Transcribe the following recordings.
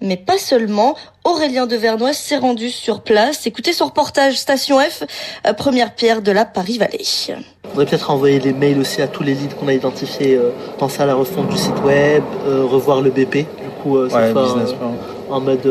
Mais pas seulement. Aurélien Devernois s'est rendu sur place. Écoutez son reportage Station F, première pierre de la Paris-Vallée. On faudrait peut-être envoyer des mails aussi à tous les leads qu'on a identifiés, penser à la refonte du site web, revoir le BP, du coup en mode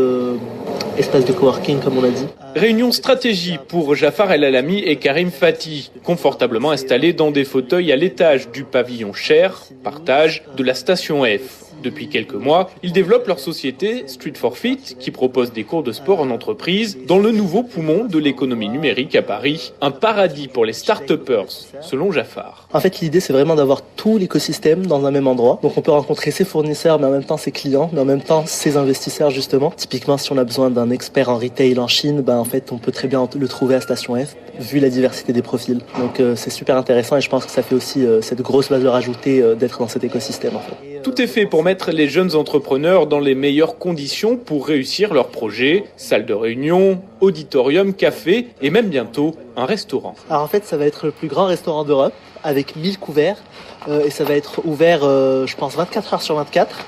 espace de coworking comme on a dit. Réunion stratégie pour Jafar El Alami et Karim Fati, confortablement installés dans des fauteuils à l'étage du pavillon Cher, partage de la Station F. Depuis quelques mois, ils développent leur société Street for Fit, qui propose des cours de sport en entreprise dans le nouveau poumon de l'économie numérique à Paris, un paradis pour les start-upers, selon Jafar. En fait, l'idée, c'est vraiment d'avoir tout l'écosystème dans un même endroit. Donc, on peut rencontrer ses fournisseurs, mais en même temps ses clients, mais en même temps ses investisseurs, justement. Typiquement, si on a besoin d'un expert en retail en Chine, en fait, on peut très bien le trouver à Station F, vu la diversité des profils. Donc, c'est super intéressant et je pense que ça fait aussi cette grosse valeur ajoutée d'être dans cet écosystème, en fait. Tout est fait pour mettre les jeunes entrepreneurs dans les meilleures conditions pour réussir leurs projets. Salle de réunion, auditorium, café et même bientôt un restaurant. Alors en fait, ça va être le plus grand restaurant d'Europe avec 1000 couverts et ça va être ouvert, je pense, 24 heures sur 24.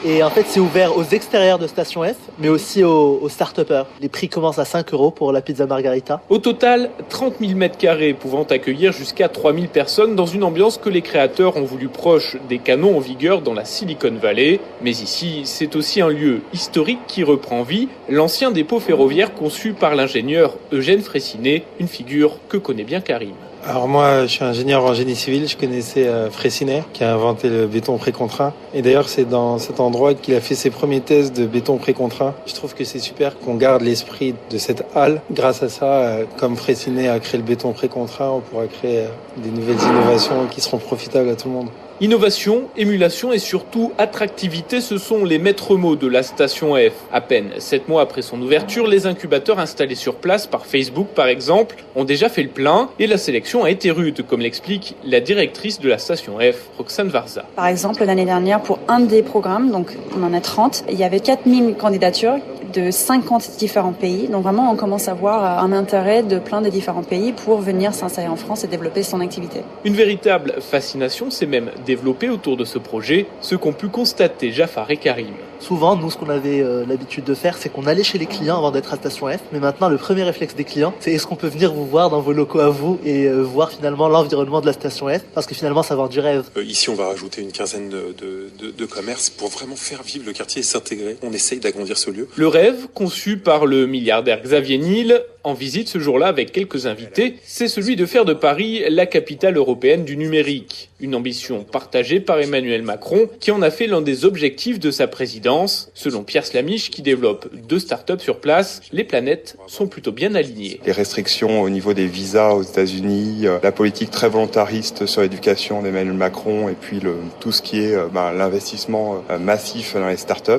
Et en fait, c'est ouvert aux extérieurs de Station F, mais aussi aux start-upers. Les prix commencent à 5 € pour la pizza margarita. Au total, 30 000 m² pouvant accueillir jusqu'à 3000 personnes dans une ambiance que les créateurs ont voulu proche des canons en vigueur dans la Silicon Valley. Mais ici, c'est aussi un lieu historique qui reprend vie, l'ancien dépôt ferroviaire conçu par l'ingénieur Eugène Fraissinet, une figure que connaît bien Karim. Alors moi, je suis ingénieur en génie civil, je connaissais Fraissinet qui a inventé le béton précontraint. Et d'ailleurs, c'est dans cet endroit qu'il a fait ses premiers tests de béton précontraint. Je trouve que c'est super qu'on garde l'esprit de cette halle. Grâce à ça, comme Fraissinet a créé le béton précontraint, on pourra créer des nouvelles innovations qui seront profitables à tout le monde. Innovation, émulation et surtout attractivité, ce sont les maîtres mots de la Station F. À peine 7 mois après son ouverture, les incubateurs installés sur place par Facebook par exemple ont déjà fait le plein et la sélection a été rude, comme l'explique la directrice de la Station F, Roxane Varza. Par exemple, l'année dernière, pour un des programmes, donc on en a 30, il y avait 4000 candidatures de 50 différents pays. Donc vraiment, on commence à voir un intérêt de plein de différents pays pour venir s'installer en France et développer son activité. Une véritable fascination s'est même développée autour de ce projet, ce qu'ont pu constater Jafar et Karim. Souvent, nous, ce qu'on avait l'habitude de faire, c'est qu'on allait chez les clients avant d'être à Station F. Mais maintenant, le premier réflexe des clients, c'est est-ce qu'on peut venir vous voir dans vos locaux à vous et voir finalement l'environnement de la Station F, parce que finalement, ça vend du rêve. Ici, on va rajouter une quinzaine de commerces pour vraiment faire vivre le quartier et s'intégrer. On essaye d'agrandir ce lieu. Le rêve, conçu par le milliardaire Xavier Niel, en visite ce jour-là avec quelques invités, c'est celui de faire de Paris la capitale européenne du numérique. Une ambition partagée par Emmanuel Macron, qui en a fait l'un des objectifs de sa présidence. Selon Pierre Slamiche, qui développe 2 startups sur place, les planètes sont plutôt bien alignées. Les restrictions au niveau des visas aux États-Unis, la politique très volontariste sur l'éducation d'Emmanuel Macron et puis tout ce qui est l'investissement massif dans les startups,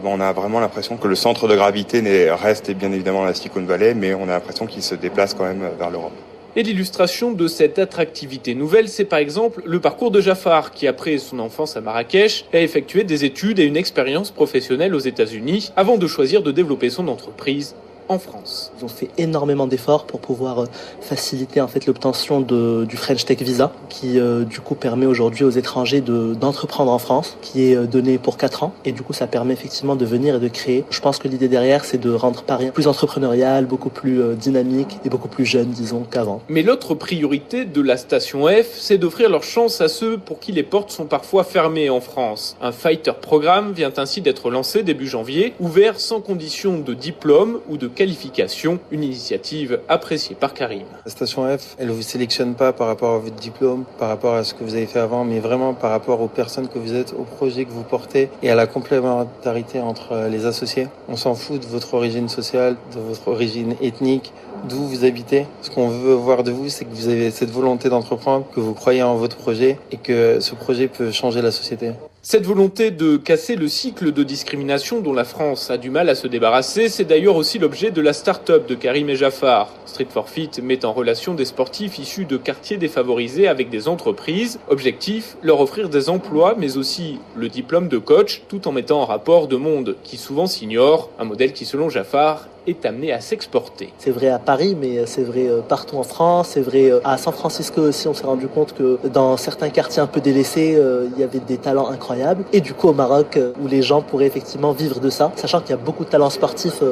on a vraiment l'impression que le centre de gravité reste bien évidemment la Silicon Valley, mais on a l'impression qu'il se déplace quand même vers l'Europe. Et l'illustration de cette attractivité nouvelle, c'est par exemple le parcours de Jafar, qui après son enfance à Marrakech, a effectué des études et une expérience professionnelle aux États-Unis avant de choisir de développer son entreprise en France. Ils ont fait énormément d'efforts pour pouvoir faciliter en fait l'obtention du French Tech Visa, qui du coup permet aujourd'hui aux étrangers d'entreprendre en France, qui est donné pour 4 ans. Et du coup, ça permet effectivement de venir et de créer. Je pense que l'idée derrière, c'est de rendre Paris plus entrepreneurial, beaucoup plus dynamique et beaucoup plus jeune, disons, qu'avant. Mais l'autre priorité de la Station F, c'est d'offrir leur chance à ceux pour qui les portes sont parfois fermées en France. Un Fighter Programme vient ainsi d'être lancé début janvier, ouvert sans condition de diplôme ou de qualification, une initiative appréciée par Karim. La Station F, elle ne vous sélectionne pas par rapport à votre diplôme, par rapport à ce que vous avez fait avant, mais vraiment par rapport aux personnes que vous êtes, au projet que vous portez et à la complémentarité entre les associés. On s'en fout de votre origine sociale, de votre origine ethnique, d'où vous habitez. Ce qu'on veut voir de vous, c'est que vous avez cette volonté d'entreprendre, que vous croyez en votre projet et que ce projet peut changer la société. Cette volonté de casser le cycle de discrimination dont la France a du mal à se débarrasser, c'est d'ailleurs aussi l'objet de la start-up de Karim et Jafar. Street for Fit met en relation des sportifs issus de quartiers défavorisés avec des entreprises. Objectif, leur offrir des emplois, mais aussi le diplôme de coach, tout en mettant en rapport deux mondes qui souvent s'ignorent. Un modèle qui, selon Jafar, est amené à s'exporter. C'est vrai à Paris, mais c'est vrai partout en France, c'est vrai à San Francisco aussi. On s'est rendu compte que dans certains quartiers un peu délaissés, il y avait des talents incroyables. incroyable. Et du coup au Maroc, où les gens pourraient effectivement vivre de ça, sachant qu'il y a beaucoup de talents sportifs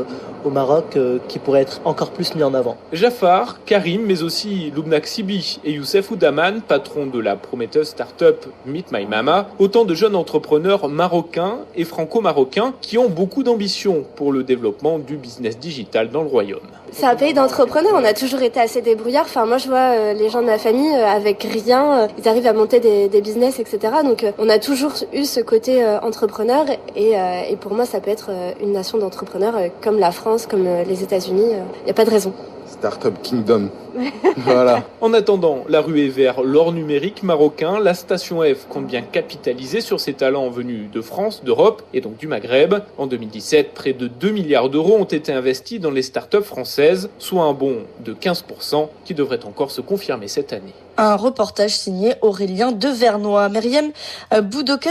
au Maroc qui pourraient être encore plus mis en avant. Jafar, Karim, mais aussi Loubna Sibi et Youssef Oudaman, patron de la prometteuse start-up Meet My Mama, autant de jeunes entrepreneurs marocains et franco-marocains qui ont beaucoup d'ambition pour le développement du business digital dans le royaume. C'est un pays d'entrepreneurs, on a toujours été assez débrouillards. Enfin, moi je vois les gens de ma famille avec rien, ils arrivent à monter des business, etc. Donc on a toujours eu ce côté entrepreneur et pour moi ça peut être une nation d'entrepreneurs comme la France, comme les États-Unis, il n'y a pas de raison. Startup Kingdom. Voilà. En attendant la ruée vers l'or numérique marocain, la station F compte bien capitaliser sur ses talents venus de France, d'Europe et donc du Maghreb. En 2017, près de 2 milliards d'euros ont été investis dans les startups françaises, soit un bond de 15% qui devrait encore se confirmer cette année. Un reportage signé Aurélien Devernois. Myriam Boudoka.